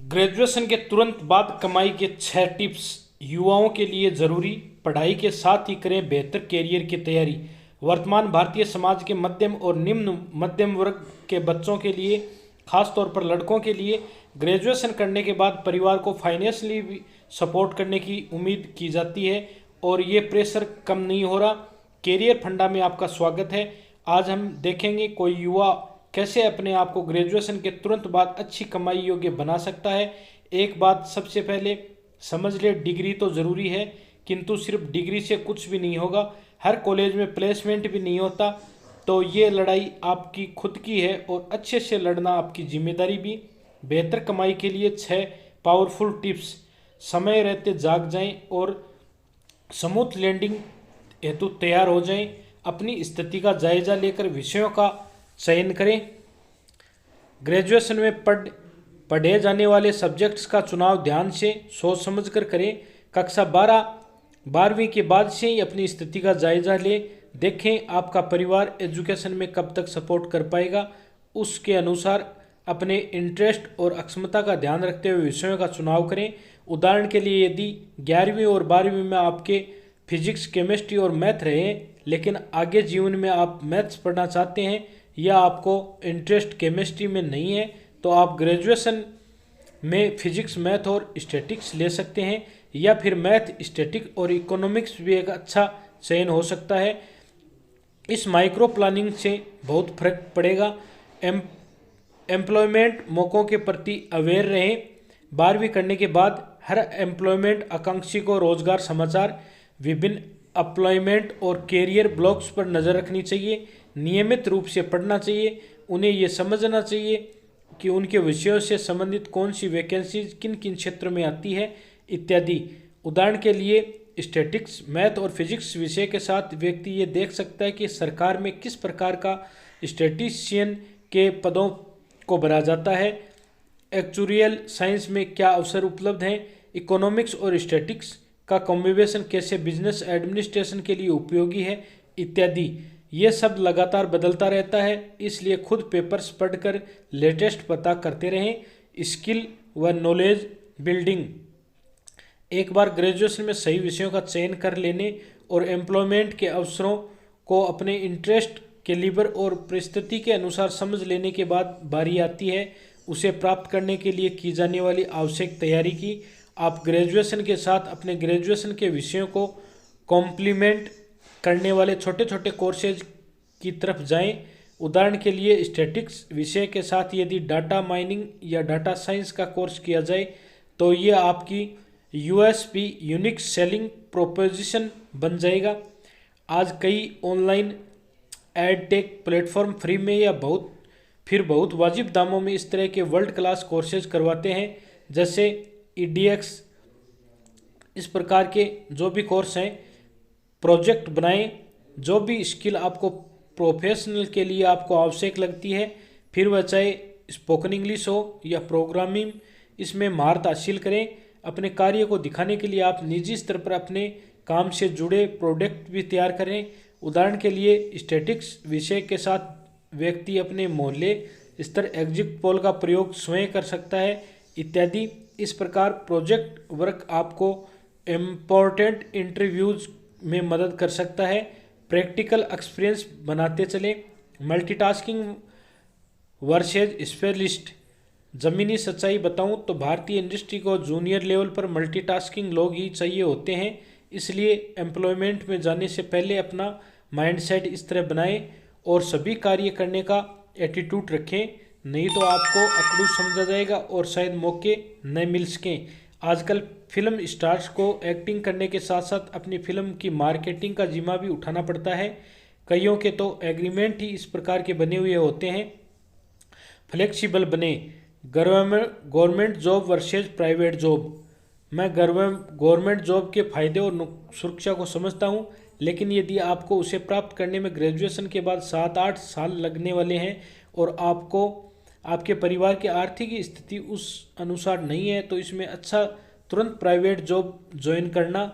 Graduation के तुरंत बाद कमाई के 6 टिप्स युवाओं के लिए जरूरी। पढ़ाई के साथ ही करें बेहतर कैरियर की तैयारी। वर्तमान भारतीय समाज के मध्यम और निम्न मध्यम वर्ग के बच्चों के लिए, खास तौर पर लड़कों के लिए, ग्रेजुएशन करने के बाद परिवार को फाइनेंशियली भी सपोर्ट करने की उम्मीद की जाती है और ये प्रेशर कम नहीं हो रहा। कैरियर फंडा में आपका स्वागत है। आज हम देखेंगे कोई युवा कैसे अपने आप को ग्रेजुएशन के तुरंत बाद अच्छी कमाई योग्य बना सकता है। एक बात सबसे पहले समझ ले, डिग्री तो ज़रूरी है, किंतु सिर्फ डिग्री से कुछ भी नहीं होगा। हर कॉलेज में प्लेसमेंट भी नहीं होता, तो ये लड़ाई आपकी खुद की है और अच्छे से लड़ना आपकी जिम्मेदारी भी। बेहतर कमाई के लिए 6 पावरफुल टिप्स। समय रहते जाग जाएं और स्मूथ लैंडिंग हेतु तैयार हो जाएं। अपनी स्थिति का जायजा लेकर विषयों का चयन करें। ग्रेजुएशन में पढ़े जाने वाले सब्जेक्ट्स का चुनाव ध्यान से सोच समझकर करें। कक्षा 12वीं के बाद से ही अपनी स्थिति का जायजा लें। देखें आपका परिवार एजुकेशन में कब तक सपोर्ट कर पाएगा। उसके अनुसार अपने इंटरेस्ट और अक्षमता का ध्यान रखते हुए विषयों का चुनाव करें। उदाहरण के लिए, यदि 11वीं और 12वीं में आपके फिजिक्स, केमिस्ट्री और मैथ रहे, लेकिन आगे जीवन में आप मैथ्स पढ़ना चाहते हैं या आपको इंटरेस्ट केमिस्ट्री में नहीं है, तो आप ग्रेजुएशन में फिजिक्स, मैथ और स्टैटिक्स ले सकते हैं, या फिर मैथ, स्टैटिक और इकोनॉमिक्स भी एक अच्छा चयन हो सकता है। इस माइक्रो प्लानिंग से बहुत फर्क पड़ेगा। एम्प्लॉयमेंट मौक़ों के प्रति अवेयर रहें। 12वीं करने के बाद हर एम्प्लॉयमेंट आकांक्षी को रोजगार समाचार, विभिन्न एम्प्लॉयमेंट और कैरियर ब्लॉग्स पर नज़र रखनी चाहिए। नियमित रूप से पढ़ना चाहिए। उन्हें यह समझना चाहिए कि उनके विषयों से संबंधित कौन सी वैकेंसीज किन किन क्षेत्रों में आती है इत्यादि। उदाहरण के लिए, स्टैटिक्स, मैथ और फिजिक्स विषय के साथ व्यक्ति ये देख सकता है कि सरकार में किस प्रकार का स्टैटिस्टिशियन के पदों को भरा जाता है, एक्चुरियल साइंस में क्या अवसर उपलब्ध हैं, इकोनॉमिक्स और स्टैटिक्स का कॉम्बिनेशन कैसे बिजनेस एडमिनिस्ट्रेशन के लिए उपयोगी है इत्यादि। ये सब लगातार बदलता रहता है, इसलिए खुद पेपर्स पढ़कर लेटेस्ट पता करते रहें। स्किल व नॉलेज बिल्डिंग। एक बार ग्रेजुएशन में सही विषयों का चयन कर लेने और एम्प्लॉयमेंट के अवसरों को अपने इंटरेस्ट, कैलिबर और परिस्थिति के अनुसार समझ लेने के बाद बारी आती है उसे प्राप्त करने के लिए की जाने वाली आवश्यक तैयारी की। आप ग्रेजुएशन के साथ अपने ग्रेजुएशन के विषयों को कॉम्प्लीमेंट करने वाले छोटे छोटे कोर्सेज की तरफ जाएं। उदाहरण के लिए, स्टैटिक्स विषय के साथ यदि डाटा माइनिंग या डाटा साइंस का कोर्स किया जाए तो ये आपकी यूएसपी, यूनिक सेलिंग प्रोपोजिशन बन जाएगा। आज कई online ed tech platform free में या बहुत वाजिब दामों में इस तरह के वर्ल्ड क्लास कोर्सेज करवाते हैं, जैसे EDX। इस प्रकार के जो भी कोर्स हैं, प्रोजेक्ट बनाएं। जो भी स्किल आपको प्रोफेशनल के लिए आपको आवश्यक लगती है, फिर वह चाहे स्पोकन इंग्लिश हो या प्रोग्रामिंग, इसमें महारत हासिल करें। अपने कार्य को दिखाने के लिए आप निजी स्तर पर अपने काम से जुड़े प्रोडक्ट भी तैयार करें। उदाहरण के लिए, स्टैटिक्स विषय के साथ व्यक्ति अपने मोहल्ले स्तर एग्जिट पोल का प्रयोग स्वयं कर सकता है इत्यादि। इस प्रकार प्रोजेक्ट वर्क आपको इम्पोर्टेंट इंटरव्यूज में मदद कर सकता है। प्रैक्टिकल एक्सपीरियंस बनाते चले। Multitasking versus specialist. ज़मीनी सच्चाई बताऊं तो भारतीय इंडस्ट्री को जूनियर लेवल पर मल्टीटास्किंग लोग ही चाहिए होते हैं, इसलिए एम्प्लॉयमेंट में जाने से पहले अपना माइंडसेट इस तरह बनाएं और सभी कार्य करने का एटीट्यूड रखें, नहीं तो आपको अकड़ू समझा जाएगा और शायद मौके न मिल सकें। आजकल फिल्म स्टार्स को एक्टिंग करने के साथ साथ अपनी फिल्म की मार्केटिंग का जिम्मा भी उठाना पड़ता है। कईयों के तो एग्रीमेंट ही इस प्रकार के बने हुए होते हैं। फ्लेक्सिबल बने। Government job versus private job. मैं गवर्नमेंट जॉब के फायदे और सुरक्षा को समझता हूं, लेकिन यदि आपको उसे प्राप्त करने में ग्रेजुएशन के बाद 7-8 साल लगने वाले हैं और आपको आपके परिवार की आर्थिक स्थिति उस अनुसार नहीं है, तो इसमें अच्छा तुरंत प्राइवेट जॉब ज्वाइन करना।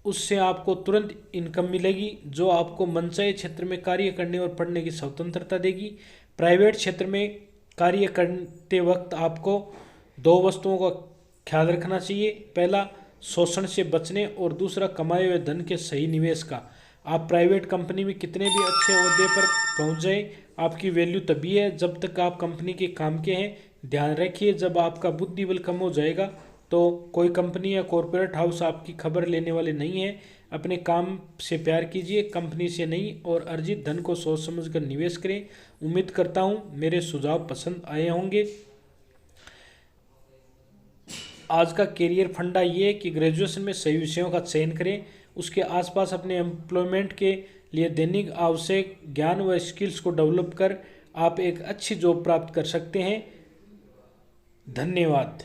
उससे आपको तुरंत इनकम मिलेगी जो आपको मनचाहे क्षेत्र में कार्य करने और पढ़ने की स्वतंत्रता देगी। प्राइवेट क्षेत्र में कार्य करते वक्त आपको दो वस्तुओं का ख्याल रखना चाहिए। पहला, शोषण से बचने, और दूसरा, कमाए हुए धन के सही निवेश का। आप प्राइवेट कंपनी में कितने भी अच्छे ओहदे पर पहुंच जाए, आपकी वैल्यू तभी है जब तक आप कंपनी के काम के हैं। ध्यान रखिए, जब आपका बुद्धि बल कम हो जाएगा तो कोई कंपनी या कॉरपोरेट हाउस आपकी खबर लेने वाले नहीं है। अपने काम से प्यार कीजिए, कंपनी से नहीं, और अर्जित धन को सोच समझ कर निवेश करें। उम्मीद करता हूँ मेरे सुझाव पसंद आए होंगे। आज का करियर फंडा ये है कि ग्रेजुएशन में सही विषयों का चयन करें, उसके आसपास अपने एम्प्लॉयमेंट के लिए दैनिक आवश्यक ज्ञान व स्किल्स को डेवलप कर आप एक अच्छी जॉब प्राप्त कर सकते हैं। धन्यवाद।